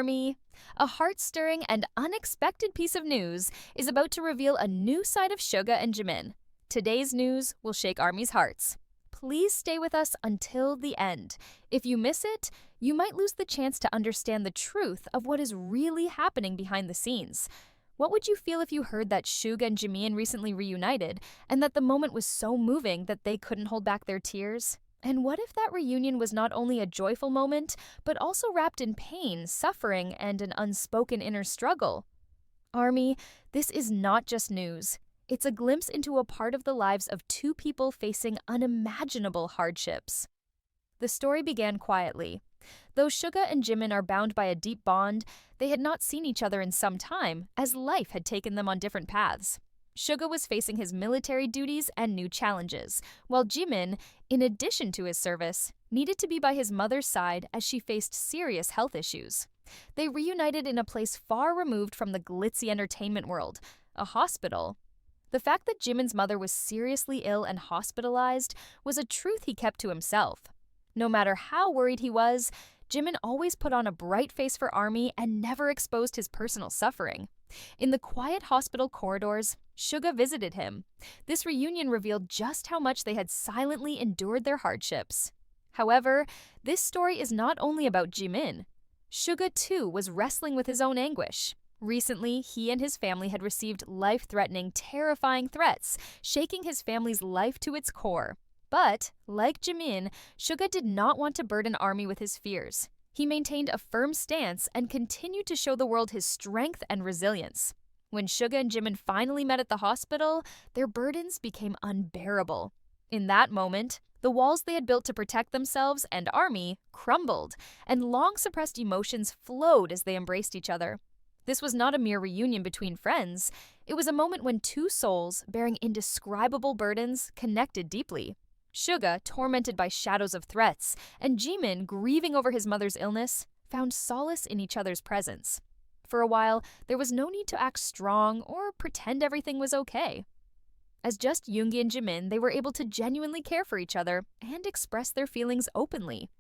ARMY! A heart-stirring and unexpected piece of news is about to reveal a new side of Suga and Jimin. Today's news will shake ARMY's hearts. Please stay with us until the end. If you miss it, you might lose the chance to understand the truth of what is really happening behind the scenes. What would you feel if you heard that Suga and Jimin recently reunited, and that the moment was so moving that they couldn't hold back their tears? And what if that reunion was not only a joyful moment, but also wrapped in pain, suffering, and an unspoken inner struggle? ARMY, this is not just news. It's a glimpse into a part of the lives of two people facing unimaginable hardships. The story began quietly. Though Suga and Jimin are bound by a deep bond, they had not seen each other in some time, as life had taken them on different paths. Suga was facing his military duties and new challenges, while Jimin, in addition to his service, needed to be by his mother's side as she faced serious health issues. They reunited in a place far removed from the glitzy entertainment world, a hospital. The fact that Jimin's mother was seriously ill and hospitalized was a truth he kept to himself. No matter how worried he was, Jimin always put on a bright face for ARMY and never exposed his personal suffering. In the quiet hospital corridors, Suga visited him. This reunion revealed just how much they had silently endured their hardships. However, this story is not only about Jimin. Suga, too, was wrestling with his own anguish. Recently, he and his family had received life-threatening, terrifying threats, shaking his family's life to its core. But, like Jimin, Suga did not want to burden ARMY with his fears. He maintained a firm stance and continued to show the world his strength and resilience. When Suga and Jimin finally met at the hospital, their burdens became unbearable. In that moment, the walls they had built to protect themselves and ARMY crumbled, and long-suppressed emotions flowed as they embraced each other. This was not a mere reunion between friends. It was a moment when two souls, bearing indescribable burdens, connected deeply. Suga, tormented by shadows of threats, and Jimin, grieving over his mother's illness, found solace in each other's presence. For a while, there was no need to act strong or pretend everything was okay. As just Yoongi and Jimin, they were able to genuinely care for each other and express their feelings openly.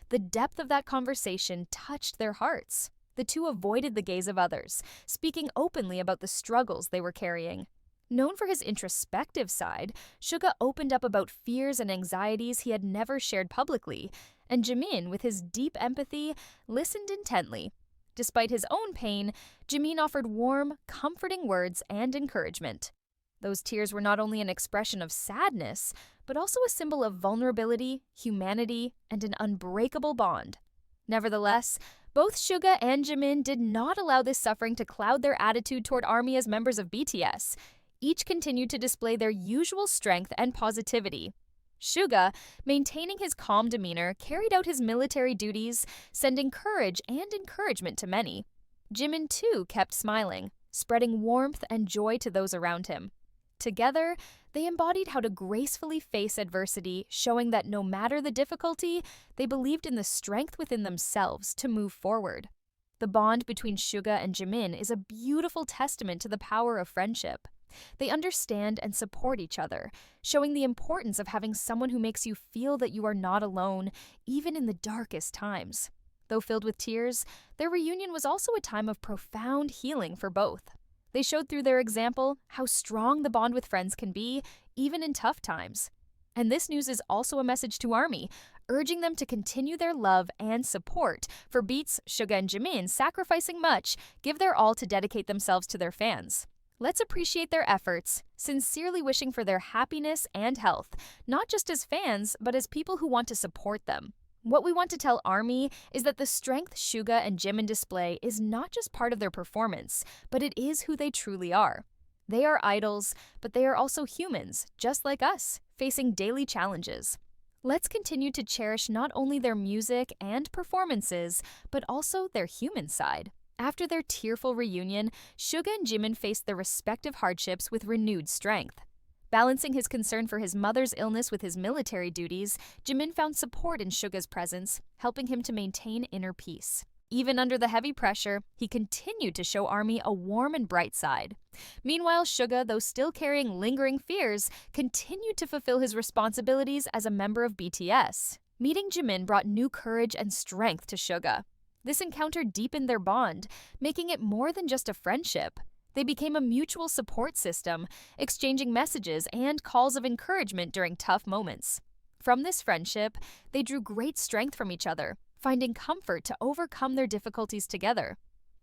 The depth of that conversation touched their hearts. The two avoided the gaze of others, speaking openly about the struggles they were carrying. Known for his introspective side, Suga opened up about fears and anxieties he had never shared publicly, and Jimin, with his deep empathy, listened intently. Despite his own pain, Jimin offered warm, comforting words and encouragement. Those tears were not only an expression of sadness, but also a symbol of vulnerability, humanity, and an unbreakable bond. Nevertheless, both Suga and Jimin did not allow this suffering to cloud their attitude toward ARMY as members of BTS. Each continued to display their usual strength and positivity. Suga, maintaining his calm demeanor, carried out his military duties, sending courage and encouragement to many. Jimin, too, kept smiling, spreading warmth and joy to those around him. Together, they embodied how to gracefully face adversity, showing that no matter the difficulty, they believed in the strength within themselves to move forward. The bond between Suga and Jimin is a beautiful testament to the power of friendship. They understand and support each other, showing the importance of having someone who makes you feel that you are not alone, even in the darkest times. Though filled with tears, their reunion was also a time of profound healing for both. They showed through their example how strong the bond with friends can be, even in tough times. And this news is also a message to ARMY, urging them to continue their love and support for BTS, Suga, and Jimin, sacrificing much, give their all to dedicate themselves to their fans. Let's appreciate their efforts, sincerely wishing for their happiness and health, not just as fans, but as people who want to support them. What we want to tell ARMY is that the strength Suga and Jimin display is not just part of their performance, but it is who they truly are. They are idols, but they are also humans, just like us, facing daily challenges. Let's continue to cherish not only their music and performances, but also their human side. After their tearful reunion, Suga and Jimin faced their respective hardships with renewed strength. Balancing his concern for his mother's illness with his military duties, Jimin found support in Suga's presence, helping him to maintain inner peace. Even under the heavy pressure, he continued to show ARMY a warm and bright side. Meanwhile, Suga, though still carrying lingering fears, continued to fulfill his responsibilities as a member of BTS. Meeting Jimin brought new courage and strength to Suga. This encounter deepened their bond, making it more than just a friendship. They became a mutual support system, exchanging messages and calls of encouragement during tough moments. From this friendship, they drew great strength from each other, finding comfort to overcome their difficulties together.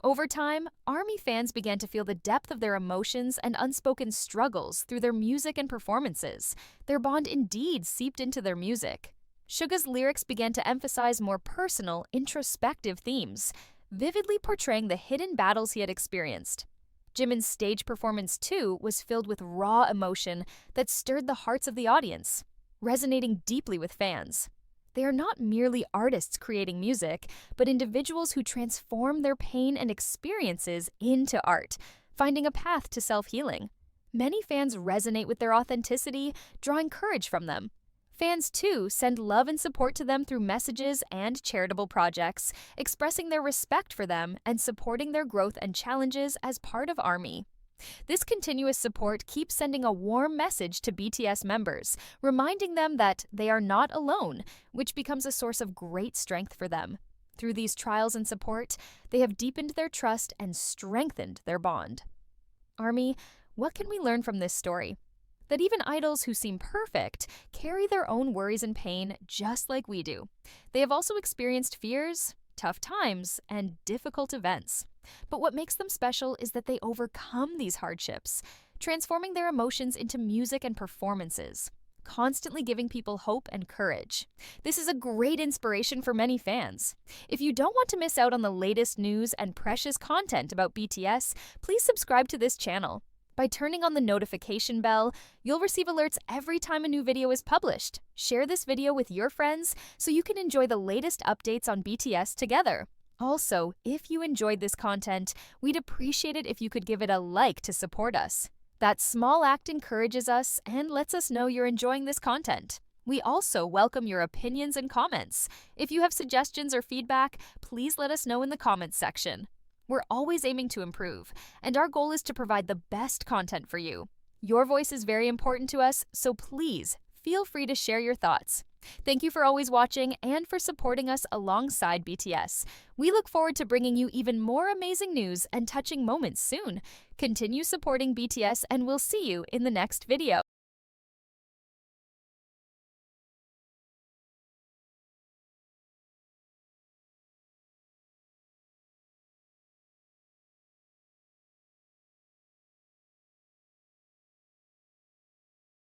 Over time, ARMY fans began to feel the depth of their emotions and unspoken struggles through their music and performances. Their bond indeed seeped into their music. Suga's lyrics began to emphasize more personal, introspective themes, vividly portraying the hidden battles he had experienced. Jimin's stage performance, too, was filled with raw emotion that stirred the hearts of the audience, resonating deeply with fans. They are not merely artists creating music, but individuals who transform their pain and experiences into art, finding a path to self-healing. Many fans resonate with their authenticity, drawing courage from them. Fans, too, send love and support to them through messages and charitable projects, expressing their respect for them and supporting their growth and challenges as part of ARMY. This continuous support keeps sending a warm message to BTS members, reminding them that they are not alone, which becomes a source of great strength for them. Through these trials and support, they have deepened their trust and strengthened their bond. ARMY, what can we learn from this story? That even idols who seem perfect carry their own worries and pain just like we do. They have also experienced fears, tough times, and difficult events. But what makes them special is that they overcome these hardships, transforming their emotions into music and performances, constantly giving people hope and courage. This is a great inspiration for many fans. If you don't want to miss out on the latest news and precious content about BTS, please subscribe to this channel. By turning on the notification bell, you'll receive alerts every time a new video is published. Share this video with your friends so you can enjoy the latest updates on BTS together. Also, if you enjoyed this content, we'd appreciate it if you could give it a like to support us. That small act encourages us and lets us know you're enjoying this content. We also welcome your opinions and comments. If you have suggestions or feedback, please let us know in the comments section. We're always aiming to improve, and our goal is to provide the best content for you. Your voice is very important to us, so please feel free to share your thoughts. Thank you for always watching and for supporting us alongside BTS. We look forward to bringing you even more amazing news and touching moments soon. Continue supporting BTS and we'll see you in the next video.